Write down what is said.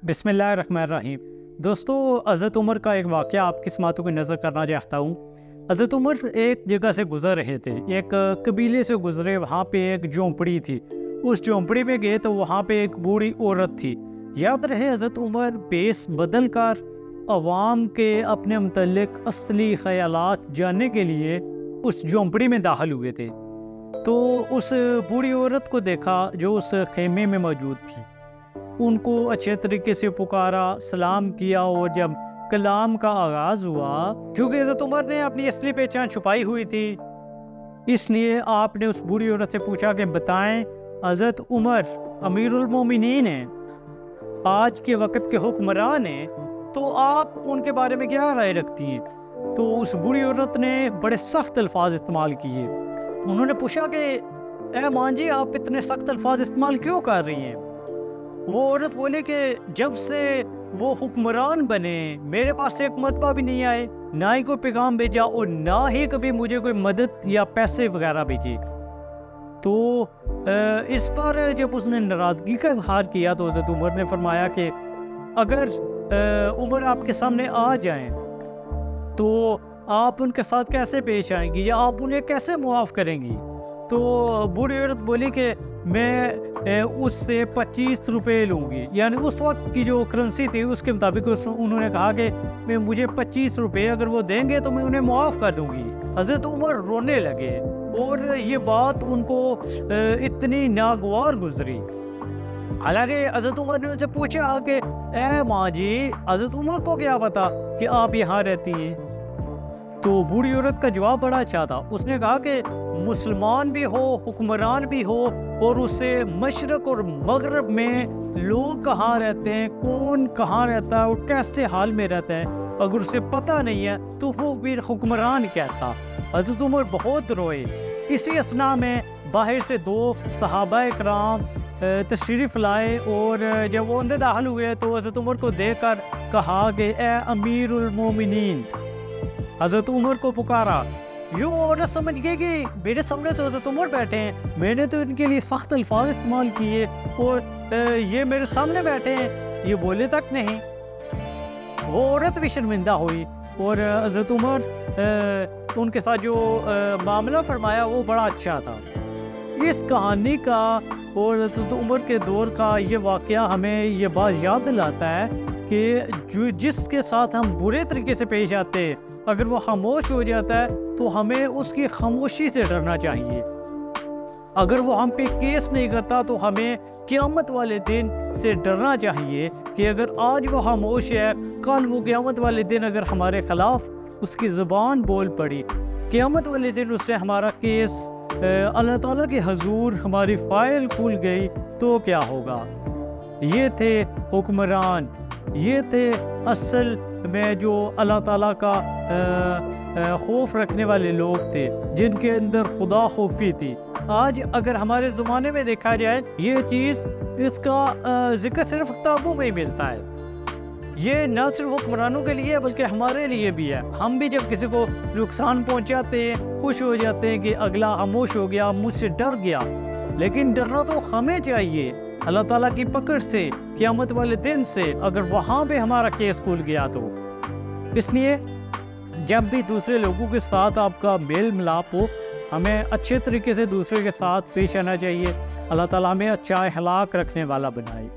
बिस्मिल्लाहिर्रहमानिर्रहीम। दोस्तों, हज़रत उमर का एक वाक़या आपकी समातों की नज़र करना चाहता हूँ। हज़रत उमर एक जगह से गुज़र रहे थे, एक कबीले से गुज़रे। वहाँ पे एक झोंपड़ी थी। उस झोंपड़ी में गए तो वहाँ पे एक बूढ़ी औरत थी। याद रहे, हज़रत उमर बेस बदल कर अवाम के अपने मुतल्लिक असली ख़यालात जानने के लिए उस झोंपड़ी में दाखिल हुए थे। तो उस बूढ़ी औरत को देखा जो उस खेमे में मौजूद थी। उनको अच्छे तरीके से पुकारा, सलाम किया, और जब कलाम का आगाज़ हुआ, चूँकि हज़रत उमर ने अपनी असली पहचान छुपाई हुई थी, इसलिए आपने उस बूढ़ी औरत से पूछा कि बताएं, हज़रत उमर अमीरुल मोमिनीन हैं, आज के वक़्त के हुक्मरान हैं, तो आप उनके बारे में क्या राय रखती हैं? तो उस बूढ़ी औरत ने बड़े सख्त अल्फाज इस्तेमाल किए। उन्होंने पूछा कि ए मां जी, आप इतने सख्त अल्फाज इस्तेमाल क्यों कर रही हैं? वो औरत बोले कि जब से वो हुक्मरान बने मेरे पास एक मरतबा भी नहीं आए, ना ही कोई पैगाम भेजा, और ना ही कभी मुझे कोई मदद या पैसे वगैरह भेजे। तो इस पर जब उसने नाराज़गी का इजहार किया तो हज़रत उमर ने फरमाया कि अगर उमर आपके सामने आ जाएं तो आप उनके साथ कैसे पेश आएंगी, या आप उन्हें कैसे मुआफ़ करेंगी? तो बूढ़ी औरत बोली कि मैं उससे 25 रुपये लूँगी। यानी उस वक्त की जो करेंसी थी उसके मुताबिक उन्होंने कहा कि मुझे 25 रुपये अगर वो देंगे तो मैं उन्हें मुआफ़ कर दूँगी। हज़रत उमर रोने लगे और ये बात उनको इतनी नागवार गुजरी। हालांकि हज़रत उमर ने उनसे पूछा कि ए माँ जी, हज़रत उमर को क्या पता कि आप यहाँ रहती हैं? तो बूढ़ी औरत का जवाब बड़ा अच्छा था। उसने कहा कि मुसलमान भी हो, हुक्मरान भी हो, और उससे मशरक और मगरब में लोग कहाँ रहते हैं, कौन कहाँ रहता है और कैसे हाल में रहता है, अगर उसे पता नहीं है तो वो फिर हुक्मरान कैसा? हज़रत उमर बहुत रोए। इसी असना में बाहर से 2 सहाबा इकराम तशरीफ़ लाए, और जब वो अंदर दाखिल हुए तो हज़रत उमर को देखकर कहा कि ए अमीरुल मोमिनीन, हज़रत उमर को पुकारा। यूँ औरत समझ गई कि मेरे सामने तो हज़रत उमर बैठे हैं, मैंने तो इनके लिए सख्त अल्फाज इस्तेमाल किए और ये मेरे सामने बैठे हैं, ये बोले तक नहीं। वो औरत भी शर्मिंदा हुई, और हज़रत उमर उनके साथ जो मामला फरमाया वो बड़ा अच्छा था। इस कहानी का और हज़रत उमर के दौर का ये वाक़या हमें ये बात याद दिलाता है कि जिसके साथ हम बुरे तरीके से पेश आते हैं, अगर वो खामोश हो जाता है तो हमें उसकी खामोशी से डरना चाहिए। अगर वो हम पे केस नहीं करता तो हमें क़यामत वाले दिन से डरना चाहिए कि अगर आज वो खामोश है, कल वो क़यामत वाले दिन अगर हमारे ख़िलाफ़ उसकी ज़ुबान बोल पड़ी, क़यामत वाले दिन उसने हमारा केस अल्लाह ताला के हजूर हमारी फ़ाइल खुल गई तो क्या होगा? ये थे हुक्मरान, ये थे असल में जो अल्लाह ताला का खौफ रखने वाले लोग थे, जिनके अंदर खुदा खौफी थी। आज अगर हमारे ज़माने में देखा जाए, ये चीज़, इसका ज़िक्र सिर्फ किताबों में ही मिलता है। ये न सिर्फ हुक्मरानों के लिए बल्कि हमारे लिए भी है। हम भी जब किसी को नुकसान पहुंचाते हैं खुश हो जाते हैं कि अगला खामोश हो गया, मुझसे डर गया, लेकिन डरना तो हमें चाहिए अल्लाह ताला की पकड़ से, क़यामत वाले दिन से, अगर वहाँ पे हमारा केस खुल गया तो। इसलिए जब भी दूसरे लोगों के साथ आपका मेल मिलाप हो, हमें अच्छे तरीके से दूसरे के साथ पेश आना चाहिए। अल्लाह ताला हमें अच्छा अखलाक रखने वाला बनाए।